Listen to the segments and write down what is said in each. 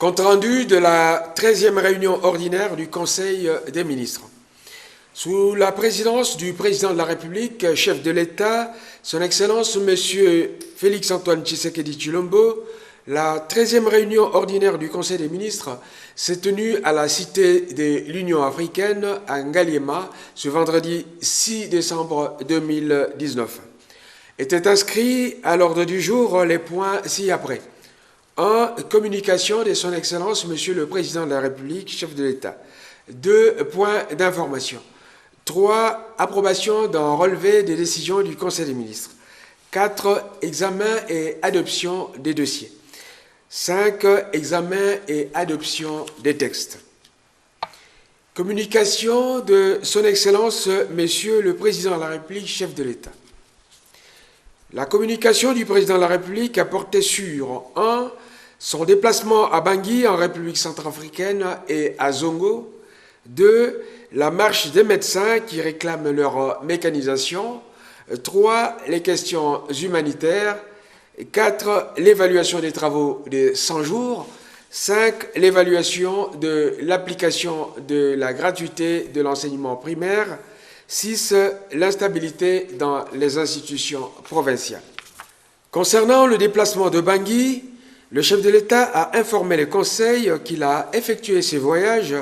Compte rendu de la 13e réunion ordinaire du Conseil des ministres. Sous la présidence du président de la République, chef de l'État, son Excellence M. Félix-Antoine Tshisekedi Tshilombo, la 13e réunion ordinaire du Conseil des ministres s'est tenue à la Cité de l'Union africaine à Ngaliema ce vendredi 6 décembre 2019. Étaient inscrits à l'ordre du jour les points ci-après. 1. Communication de son Excellence Monsieur le Président de la République, chef de l'État. 2. Points d'information. 3. Approbation d'un relevé des décisions du Conseil des ministres. 4. Examen et adoption des dossiers. 5. Examen et adoption des textes. Communication de son Excellence Monsieur le Président de la République, chef de l'État. La communication du Président de la République a porté sur 1. Son déplacement à Bangui en République centrafricaine et à Zongo. 2. La marche des médecins qui réclament leur mécanisation. 3. Les questions humanitaires. 4. L'évaluation des travaux de 100 jours. 5. L'évaluation de l'application de la gratuité de l'enseignement primaire. 6. L'instabilité dans les institutions provinciales. Concernant le déplacement de Bangui, le chef de l'État a informé le Conseil qu'il a effectué ses voyages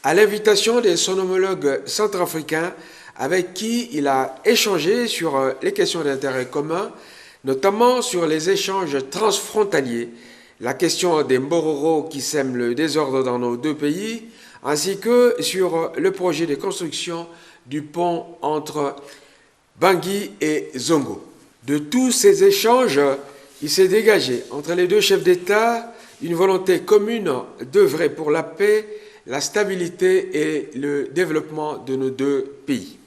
à l'invitation de son homologue centrafricain avec qui il a échangé sur les questions d'intérêt commun, notamment sur les échanges transfrontaliers, la question des Mbororo qui sèment le désordre dans nos deux pays, ainsi que sur le projet de construction du pont entre Bangui et Zongo. De tous ces échanges, il s'est dégagé entre les deux chefs d'État une volonté commune d'œuvrer pour la paix, la stabilité et le développement de nos deux pays.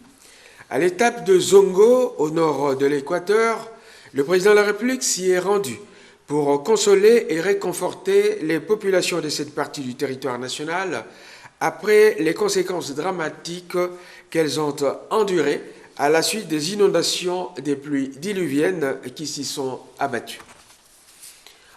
À l'étape de Zongo, au nord de l'Équateur, le président de la République s'y est rendu pour consoler et réconforter les populations de cette partie du territoire national après les conséquences dramatiques qu'elles ont endurées à la suite des inondations des pluies diluviennes qui s'y sont abattues.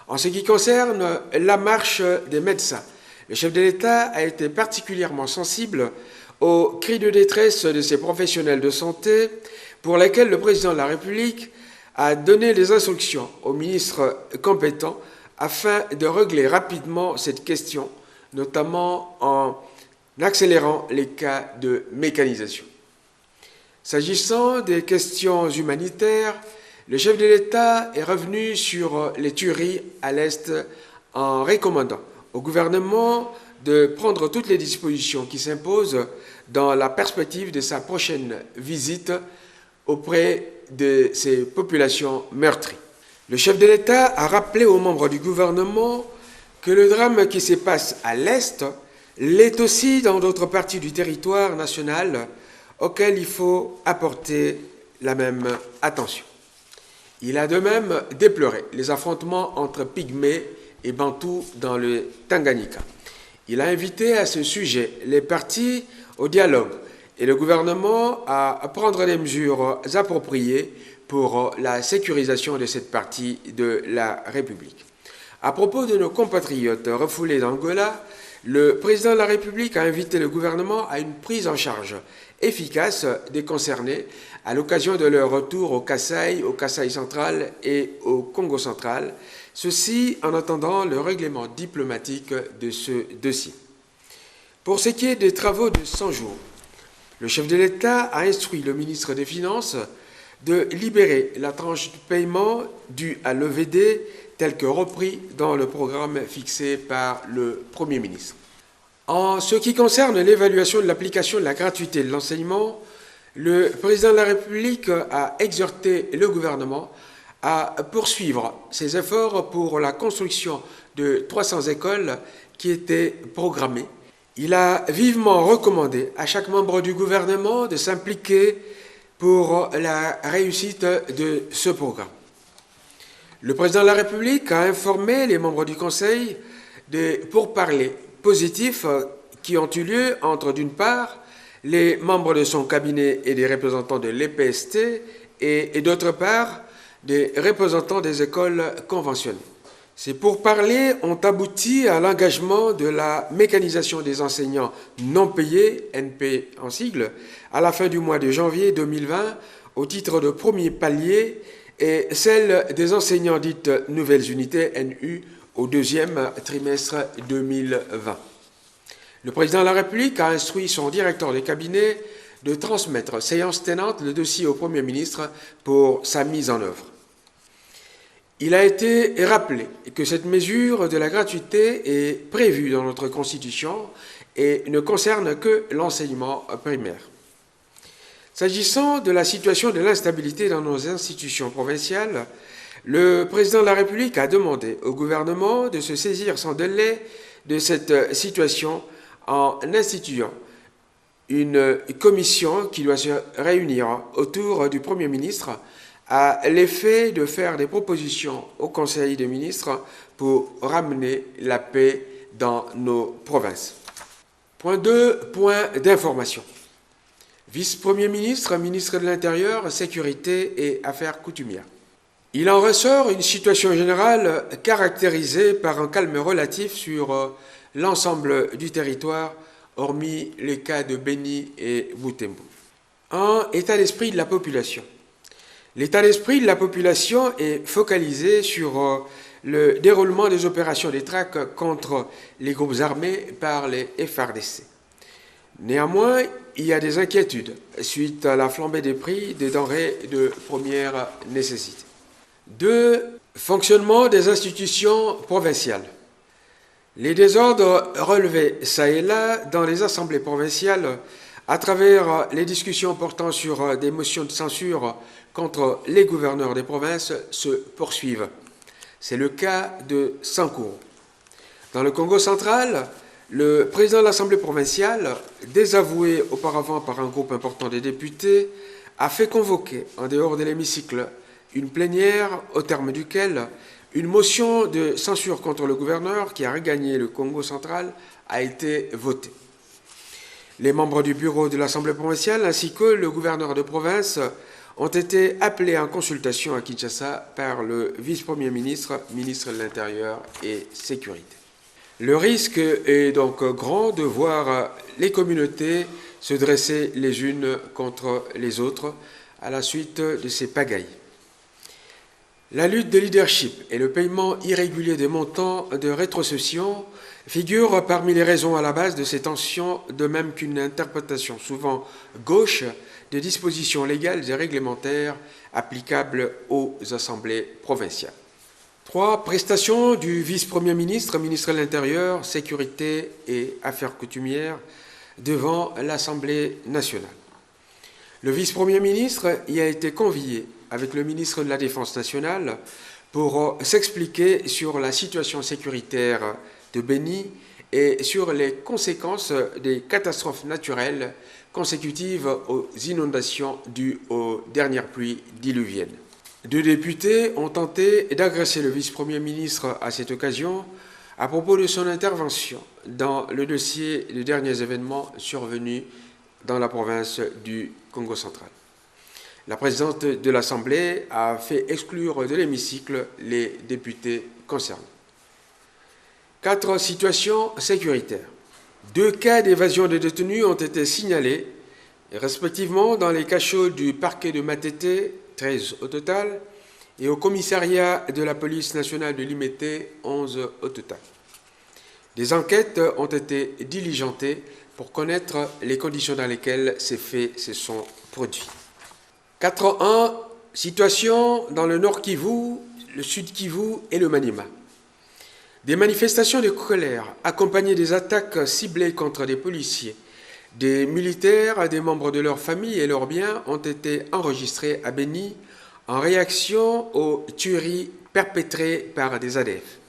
En ce qui concerne la marche des médecins, le chef de l'État a été particulièrement sensible aux cris de détresse de ces professionnels de santé pour lesquels le président de la République a donné des instructions aux ministres compétents afin de régler rapidement cette question, notamment en accélérant les cas de mécanisation. S'agissant des questions humanitaires, le chef de l'État est revenu sur les tueries à l'Est en recommandant au gouvernement de prendre toutes les dispositions qui s'imposent dans la perspective de sa prochaine visite auprès de ces populations meurtries. Le chef de l'État a rappelé aux membres du gouvernement que le drame qui se passe à l'Est l'est aussi dans d'autres parties du territoire national auxquelles il faut apporter la même attention. Il a de même déploré les affrontements entre Pygmées et Bantous dans le Tanganyika. Il a invité à ce sujet les parties au dialogue et le gouvernement à prendre des mesures appropriées pour la sécurisation de cette partie de la République. À propos de nos compatriotes refoulés d'Angola, le président de la République a invité le gouvernement à une prise en charge efficace des concernés à l'occasion de leur retour au Kasaï central et au Congo central, ceci en attendant le règlement diplomatique de ce dossier. Pour ce qui est des travaux de 100 jours, le chef de l'État a instruit le ministre des Finances de libérer la tranche de paiement due à l'EVD tel que repris dans le programme fixé par le Premier ministre. En ce qui concerne l'évaluation de l'application de la gratuité de l'enseignement, le président de la République a exhorté le gouvernement à poursuivre ses efforts pour la construction de 300 écoles qui étaient programmées. Il a vivement recommandé à chaque membre du gouvernement de s'impliquer pour la réussite de ce programme. Le président de la République a informé les membres du Conseil des pourparlers positifs qui ont eu lieu entre, d'une part, les membres de son cabinet et des représentants de l'EPST et d'autre part, des représentants des écoles conventionnées. Ces pourparlers ont abouti à l'engagement de la mécanisation des enseignants non payés, NP en sigle, à la fin du mois de janvier 2020 au titre de premier palier et celle des enseignants dites nouvelles unités, NU, au deuxième trimestre 2020. Le président de la République a instruit son directeur de cabinet de transmettre séance tenante le dossier au Premier ministre pour sa mise en œuvre. Il a été rappelé que cette mesure de la gratuité est prévue dans notre Constitution et ne concerne que l'enseignement primaire. S'agissant de la situation de l'instabilité dans nos institutions provinciales, le président de la République a demandé au gouvernement de se saisir sans délai de cette situation en instituant une commission qui doit se réunir autour du Premier ministre à l'effet de faire des propositions au Conseil des ministres pour ramener la paix dans nos provinces. Point 2, point d'information. Vice-premier ministre, ministre de l'Intérieur, Sécurité et Affaires coutumières. Il en ressort une situation générale caractérisée par un calme relatif sur l'ensemble du territoire, hormis les cas de Beni et Butembo. Un état d'esprit de la population. L'état d'esprit de la population est focalisé sur le déroulement des opérations de traque contre les groupes armés par les FARDC. Néanmoins, il y a des inquiétudes suite à la flambée des prix des denrées de première nécessité. 2. Fonctionnement des institutions provinciales. Les désordres relevés çà et là dans les assemblées provinciales à travers les discussions portant sur des motions de censure contre les gouverneurs des provinces se poursuivent. C'est le cas de Sankourou. Dans le Congo central, le président de l'Assemblée provinciale, désavoué auparavant par un groupe important de députés, a fait convoquer, en dehors de l'hémicycle, une plénière au terme duquel une motion de censure contre le gouverneur qui a regagné le Congo central a été votée. Les membres du bureau de l'Assemblée provinciale ainsi que le gouverneur de province ont été appelés en consultation à Kinshasa par le vice-premier ministre, ministre de l'Intérieur et Sécurité. Le risque est donc grand de voir les communautés se dresser les unes contre les autres à la suite de ces pagailles. La lutte de leadership et le paiement irrégulier des montants de rétrocession figurent parmi les raisons à la base de ces tensions, de même qu'une interprétation souvent gauche des dispositions légales et réglementaires applicables aux assemblées provinciales. 3. Prestations du vice-premier ministre, ministre de l'Intérieur, Sécurité et Affaires coutumières devant l'Assemblée nationale. Le vice-premier ministre y a été convié avec le ministre de la Défense nationale pour s'expliquer sur la situation sécuritaire de Beni et sur les conséquences des catastrophes naturelles consécutives aux inondations dues aux dernières pluies diluviennes. 2 députés ont tenté d'agresser le vice-premier ministre à cette occasion à propos de son intervention dans le dossier des derniers événements survenus dans la province du Congo central. La présidente de l'Assemblée a fait exclure de l'hémicycle les députés concernés. 4. Situation sécuritaire. 2 cas d'évasion de détenus ont été signalés, respectivement dans les cachots du parquet de Matete, 13 au total, et au commissariat de la police nationale de Limete, 11 au total. Des enquêtes ont été diligentées pour connaître les conditions dans lesquelles ces faits se sont produits. 4.1. Situation dans le Nord Kivu, le Sud Kivu et le Maniema. Des manifestations de colère accompagnées des attaques ciblées contre des policiers, des militaires, des membres de leur famille et leurs biens ont été enregistrées à Beni en réaction aux tueries perpétrées par des ADF.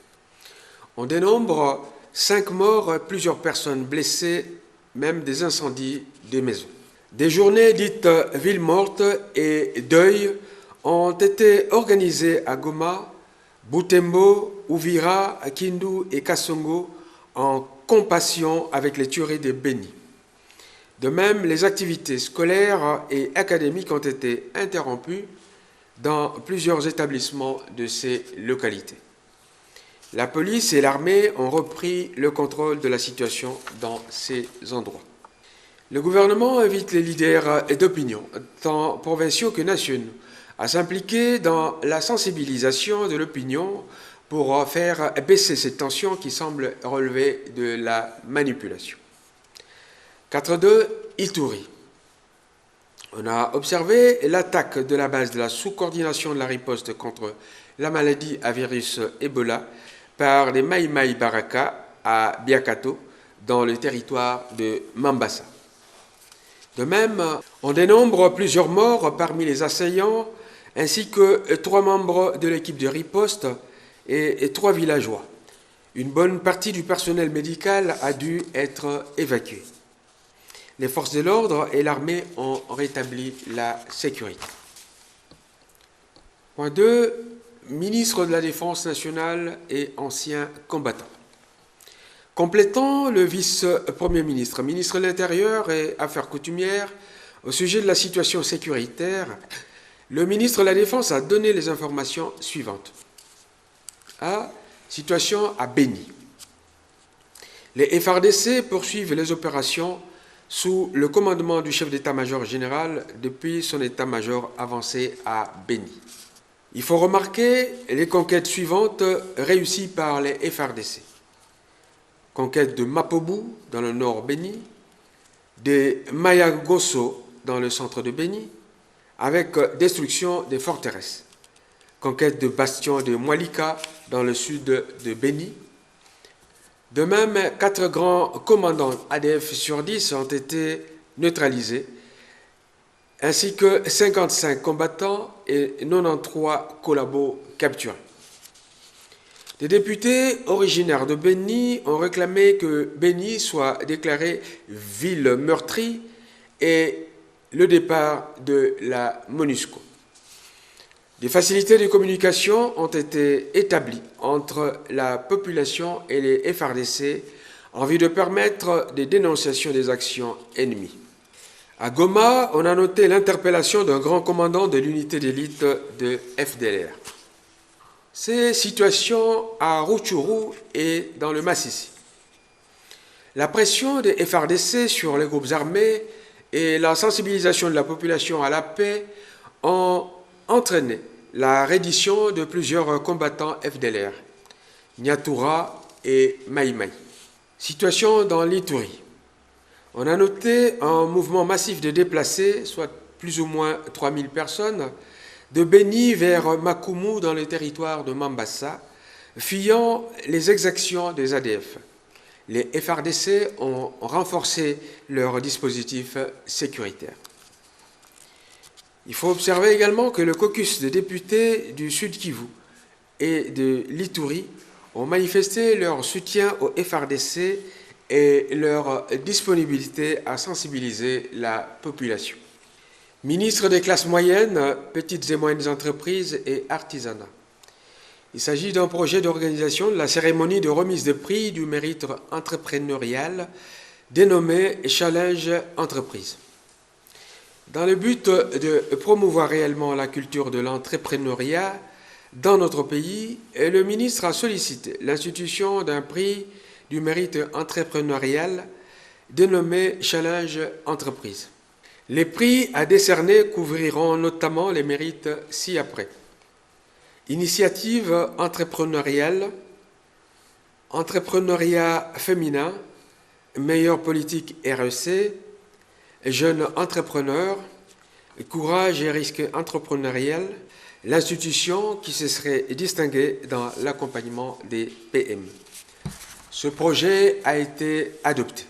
On dénombre 5 morts, plusieurs personnes blessées, même des incendies des maisons. Des journées dites villes mortes et deuil ont été organisées à Goma, Butembo, Uvira, Kindu et Kasongo en compassion avec les tueries de Beni. De même, les activités scolaires et académiques ont été interrompues dans plusieurs établissements de ces localités. La police et l'armée ont repris le contrôle de la situation dans ces endroits. Le gouvernement invite les leaders d'opinion, tant provinciaux que nationaux, à s'impliquer dans la sensibilisation de l'opinion pour faire baisser cette tension qui semble relever de la manipulation. 4.2. Ituri. On a observé l'attaque de la base de la sous-coordination de la riposte contre la maladie à virus Ebola par les Mai Mai Baraka à Biakato, dans le territoire de Mambasa. De même, on dénombre plusieurs morts parmi les assaillants, ainsi que 3 membres de l'équipe de riposte et 3 villageois. Une bonne partie du personnel médical a dû être évacuée. Les forces de l'ordre et l'armée ont rétabli la sécurité. Point 2. Ministre de la Défense nationale et ancien combattant. Complétant le vice-premier ministre, ministre de l'Intérieur et Affaires coutumières, au sujet de la situation sécuritaire, le ministre de la Défense a donné les informations suivantes. A. Situation à Béni. Les FARDC poursuivent les opérations sous le commandement du chef d'état-major général depuis son état-major avancé à Béni. Il faut remarquer les conquêtes suivantes réussies par les FARDC. Conquête de Mapobu dans le nord Béni, de Mayagoso dans le centre de Béni, avec destruction des forteresses. Conquête de bastion de Mwalika dans le sud de Béni. De même, 4 grands commandants ADF sur 10 ont été neutralisés, ainsi que 55 combattants et 93 collabos capturés. Des députés originaires de Béni ont réclamé que Béni soit déclarée ville meurtrie et le départ de la MONUSCO. Des facilités de communication ont été établies entre la population et les FARDC en vue de permettre des dénonciations des actions ennemies. À Goma, on a noté l'interpellation d'un grand commandant de l'unité d'élite de FDLR. Ces situations à Rutshuru et dans le Massissi. La pression des FARDC sur les groupes armés et la sensibilisation de la population à la paix ont entraîné la reddition de plusieurs combattants FDLR, Nyatura et Mai Mai. Situation dans l'Ituri. On a noté un mouvement massif de déplacés, soit plus ou moins 3000 personnes, de Béni vers Makumu dans le territoire de Mambasa, fuyant les exactions des ADF. Les FARDC ont renforcé leur dispositif sécuritaire. Il faut observer également que le caucus des députés du Sud Kivu et de l'Ituri ont manifesté leur soutien aux FARDC et leur disponibilité à sensibiliser la population. Ministre des classes moyennes, petites et moyennes entreprises et artisanat. Il s'agit d'un projet d'organisation de la cérémonie de remise de prix du mérite entrepreneurial dénommé Challenge Entreprise. Dans le but de promouvoir réellement la culture de l'entrepreneuriat dans notre pays, le ministre a sollicité l'institution d'un prix du mérite entrepreneurial dénommé Challenge Entreprise. Les prix à décerner couvriront notamment les mérites ci-après. Initiative entrepreneuriale, entrepreneuriat féminin, meilleure politique REC, jeunes entrepreneurs, courage et risque entrepreneurial, l'institution qui se serait distinguée dans l'accompagnement des PME. Ce projet a été adopté.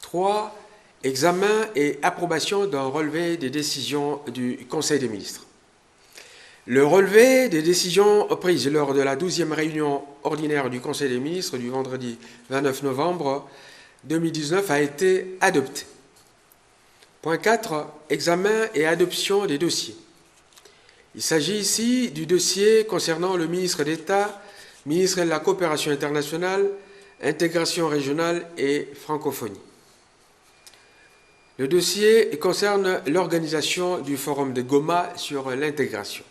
3. Examen et approbation d'un relevé des décisions du Conseil des ministres. Le relevé des décisions prises lors de la 12e réunion ordinaire du Conseil des ministres du vendredi 29 novembre 2019 a été adopté. Point 4. Examen et adoption des dossiers. Il s'agit ici du dossier concernant le ministre d'État, ministre de la Coopération internationale, intégration régionale et francophonie. Le dossier concerne l'organisation du forum de Goma sur l'intégration.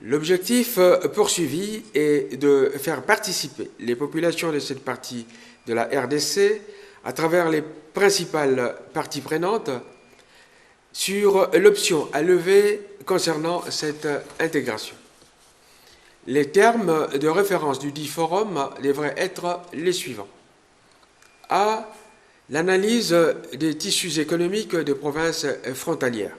L'objectif poursuivi est de faire participer les populations de cette partie de la RDC à travers les principales parties prenantes sur l'option à lever concernant cette intégration. Les termes de référence du dit forum devraient être les suivants. A. L'analyse des tissus économiques de provinces frontalières.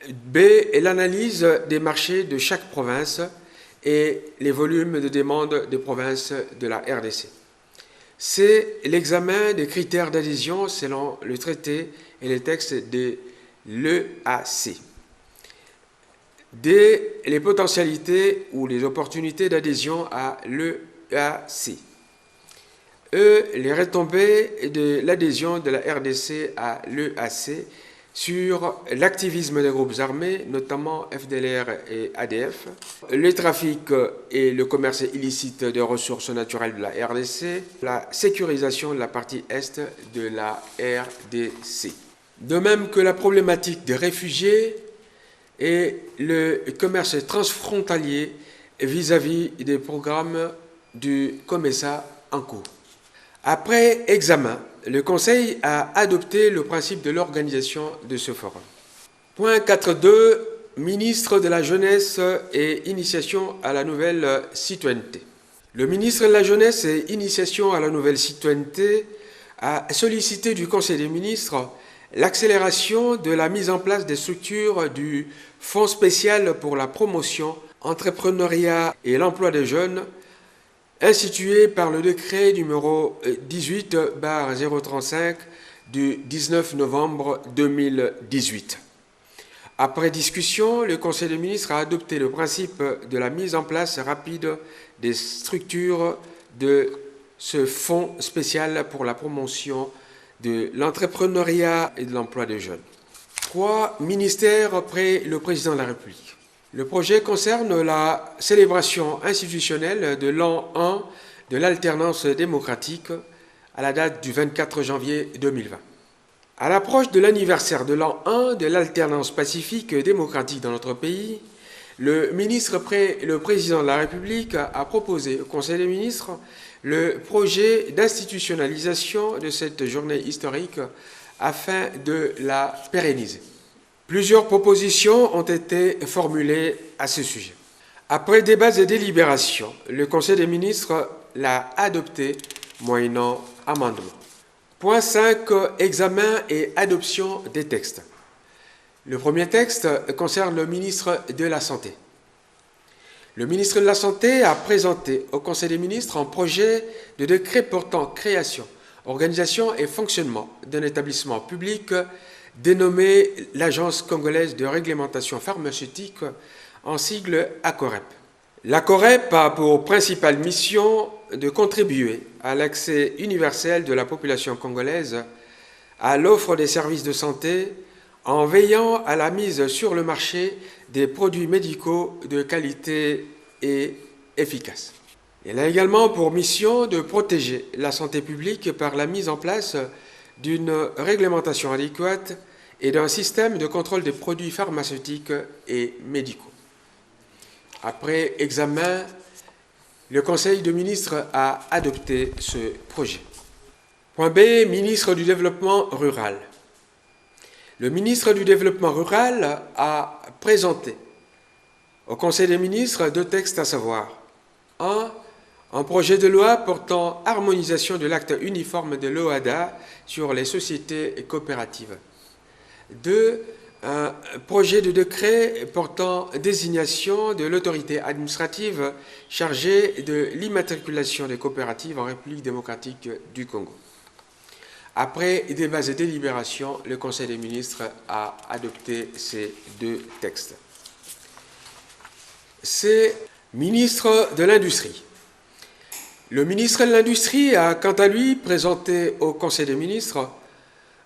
B. L'analyse des marchés de chaque province et les volumes de demande des provinces de la RDC. C. L'examen des critères d'adhésion selon le traité et les textes de l'EAC. D. Les potentialités ou les opportunités d'adhésion à l'EAC. E. Les retombées de l'adhésion de la RDC à l'EAC sur l'activisme des groupes armés, notamment FDLR et ADF, le trafic et le commerce illicite de ressources naturelles de la RDC, la sécurisation de la partie est de la RDC. De même que la problématique des réfugiés et le commerce transfrontalier vis-à-vis des programmes du COMESA en cours. Après examen, le Conseil a adopté le principe de l'organisation de ce forum. Point 4.2. Ministre de la Jeunesse et Initiation à la nouvelle citoyenneté. Le ministre de la Jeunesse et Initiation à la nouvelle citoyenneté a sollicité du Conseil des ministres l'accélération de la mise en place des structures du Fonds spécial pour la promotion, entrepreneuriat et l'emploi des jeunes, institué par le décret numéro 18/035 du 19 novembre 2018. Après discussion, le Conseil des ministres a adopté le principe de la mise en place rapide des structures de ce fonds spécial pour la promotion de l'entrepreneuriat et de l'emploi des jeunes. 3. Ministère près le Président de la République. Le projet concerne la célébration institutionnelle de l'an 1 de l'alternance démocratique à la date du 24 janvier 2020. À l'approche de l'anniversaire de l'an 1 de l'alternance pacifique démocratique dans notre pays, le ministre près le Président de la République a proposé au Conseil des ministres le projet d'institutionnalisation de cette journée historique afin de la pérenniser. Plusieurs propositions ont été formulées à ce sujet. Après débats et délibérations, le Conseil des ministres l'a adopté moyennant amendement. Point 5. Examen et adoption des textes. Le premier texte concerne le ministre de la Santé. Le ministre de la Santé a présenté au Conseil des ministres un projet de décret portant création, organisation et fonctionnement d'un établissement public dénommé l'Agence congolaise de réglementation pharmaceutique, en sigle ACOREP. L'ACOREP a pour principale mission de contribuer à l'accès universel de la population congolaise à l'offre des services de santé en veillant à la mise sur le marché des produits médicaux de qualité et efficaces. Elle a également pour mission de protéger la santé publique par la mise en place d'une réglementation adéquate et d'un système de contrôle des produits pharmaceutiques et médicaux. Après examen, le Conseil des ministres a adopté ce projet. Point B. Ministre du Développement rural. Le ministre du Développement rural a présenté au Conseil des ministres deux textes, à savoir 1. Un projet de loi portant harmonisation de l'acte uniforme de l'OHADA sur les sociétés coopératives. 2. Un projet de décret portant désignation de l'autorité administrative chargée de l'immatriculation des coopératives en République démocratique du Congo. Après débats et délibérations, le Conseil des ministres a adopté ces deux textes. C'est ministre de l'Industrie. Le ministre de l'Industrie a, quant à lui, présenté au Conseil des ministres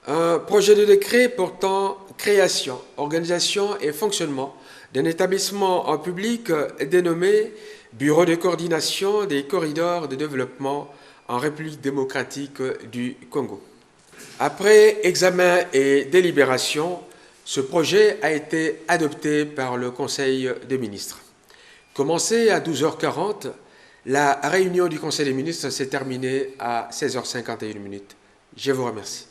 un projet de décret portant création, organisation et fonctionnement d'un établissement en public dénommé Bureau de coordination des corridors de développement en République démocratique du Congo. Après examen et délibération, ce projet a été adopté par le Conseil des ministres. commencé à 12h40. La réunion du Conseil des ministres s'est terminée à 16h51. Je vous remercie.